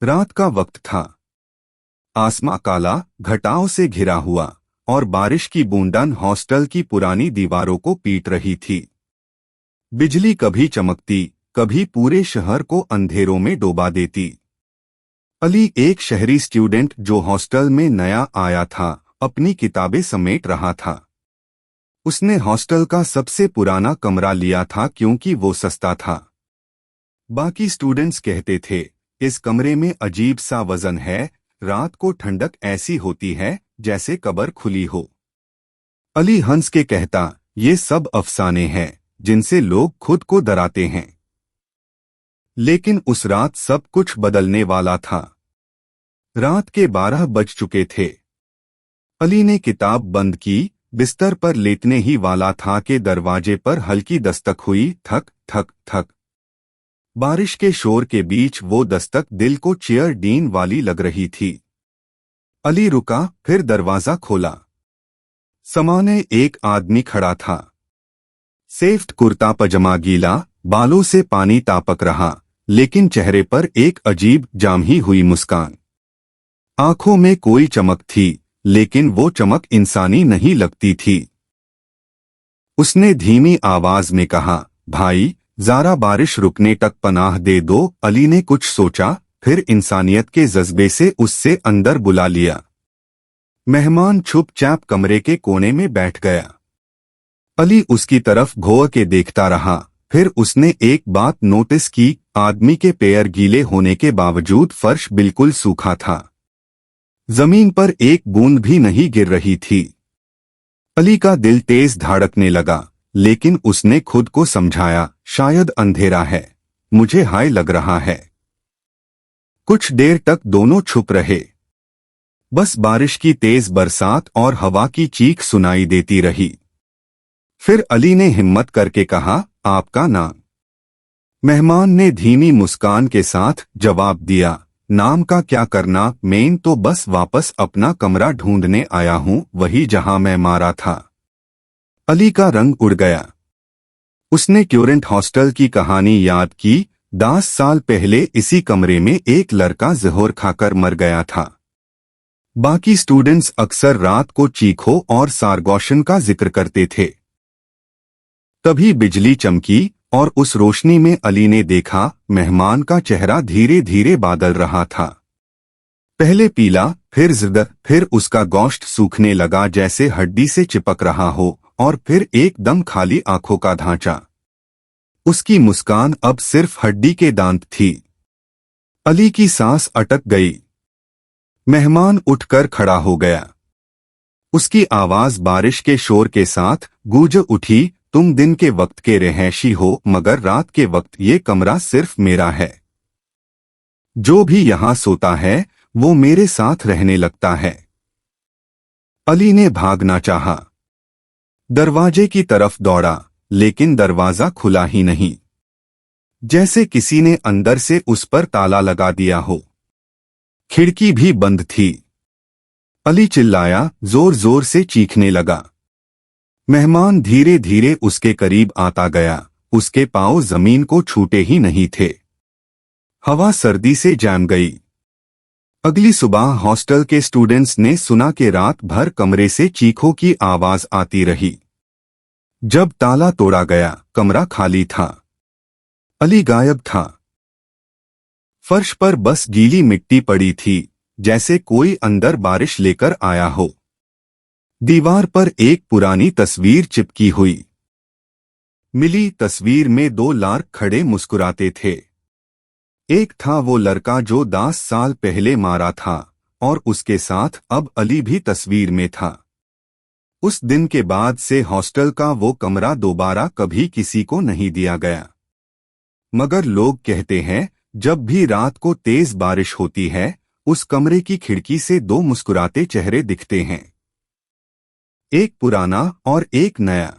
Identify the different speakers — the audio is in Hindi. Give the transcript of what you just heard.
Speaker 1: रात का वक्त था। आसमां काला घटाओं से घिरा हुआ और बारिश की बूंदान हॉस्टल की पुरानी दीवारों को पीट रही थी। बिजली कभी चमकती, कभी पूरे शहर को अंधेरों में डुबा देती। अली एक शहरी स्टूडेंट जो हॉस्टल में नया आया था, अपनी किताबें समेट रहा था। उसने हॉस्टल का सबसे पुराना कमरा लिया था क्योंकि वो सस्ता था। बाकी स्टूडेंट्स कहते थे, इस कमरे में अजीब सा वजन है, रात को ठंडक ऐसी होती है जैसे कब्र खुली हो। अली हंस के कहता, ये सब अफसाने हैं जिनसे लोग खुद को डराते हैं। लेकिन उस रात सब कुछ बदलने वाला था। रात के 12 बज चुके थे। अली ने किताब बंद की, बिस्तर पर लेटने ही वाला था कि दरवाजे पर हल्की दस्तक हुई। थक थक थक। बारिश के शोर के बीच वो दस्तक दिल को चेयर डीन वाली लग रही थी। अली रुका, फिर दरवाजा खोला। सामने एक आदमी खड़ा था। सेफ्ट कुर्ता पजामा गीला, बालों से पानी तापक रहा, लेकिन चेहरे पर एक अजीब जामी हुई मुस्कान। आंखों में कोई चमक थी, लेकिन वो चमक इंसानी नहीं लगती थी। उसने धीमी आवाज में कहा, भाई जरा बारिश रुकने तक पनाह दे दो। अली ने कुछ सोचा, फिर इंसानियत के जज्बे से उससे अंदर बुला लिया। मेहमान चुपचाप कमरे के कोने में बैठ गया। अली उसकी तरफ घोर के देखता रहा। फिर उसने एक बात नोटिस की, आदमी के पैर गीले होने के बावजूद फर्श बिल्कुल सूखा था। जमीन पर एक बूंद भी नहीं गिर रही थी। अली का दिल तेज धड़कने लगा, लेकिन उसने खुद को समझाया, शायद अंधेरा है, मुझे हाय लग रहा है। कुछ देर तक दोनों छुप रहे। बस बारिश की तेज बरसात और हवा की चीख सुनाई देती रही। फिर अली ने हिम्मत करके कहा, आपका नाम? मेहमान ने धीमी मुस्कान के साथ जवाब दिया, नाम का क्या करना, मैं तो बस वापस अपना कमरा ढूंढने आया हूं, वही जहां मैं मारा था। अली का रंग उड़ गया। उसने क्यूरेंट हॉस्टल की कहानी याद की। 10 साल पहले इसी कमरे में एक लड़का जहर खाकर मर गया था। बाकी स्टूडेंट्स अक्सर रात को चीखों और सारगोशन का जिक्र करते थे। तभी बिजली चमकी और उस रोशनी में अली ने देखा, मेहमान का चेहरा धीरे धीरे बदल रहा था। पहले पीला, फिर जर्द, फिर उसका गोश्त सूखने लगा जैसे हड्डी से चिपक रहा हो, और फिर एकदम खाली आंखों का ढांचा। उसकी मुस्कान अब सिर्फ हड्डी के दांत थी। अली की सांस अटक गई। मेहमान उठकर खड़ा हो गया। उसकी आवाज बारिश के शोर के साथ गूंज उठी, तुम दिन के वक्त के रहायशी हो, मगर रात के वक्त ये कमरा सिर्फ मेरा है। जो भी यहां सोता है वो मेरे साथ रहने लगता है। अली ने भागना चाहा। दरवाजे की तरफ दौड़ा, लेकिन दरवाजा खुला ही नहीं, जैसे किसी ने अंदर से उस पर ताला लगा दिया हो। खिड़की भी बंद थी। अली चिल्लाया, जोर जोर से चीखने लगा। मेहमान धीरे धीरे उसके करीब आता गया। उसके पांव जमीन को छूटे ही नहीं थे। हवा सर्दी से जम गई। अगली सुबह हॉस्टल के स्टूडेंट्स ने सुना कि रात भर कमरे से चीखों की आवाज आती रही। जब ताला तोड़ा गया, कमरा खाली था। अली गायब था। फर्श पर बस गीली मिट्टी पड़ी थी, जैसे कोई अंदर बारिश लेकर आया हो। दीवार पर एक पुरानी तस्वीर चिपकी हुई मिली। तस्वीर में 2 लार्क खड़े मुस्कुराते थे। एक था वो लड़का जो 10 साल पहले मारा था, और उसके साथ अब अली भी तस्वीर में था। उस दिन के बाद से हॉस्टल का वो कमरा दोबारा कभी किसी को नहीं दिया गया। मगर लोग कहते हैं, जब भी रात को तेज बारिश होती है, उस कमरे की खिड़की से 2 मुस्कुराते चेहरे दिखते हैं, एक पुराना और एक नया।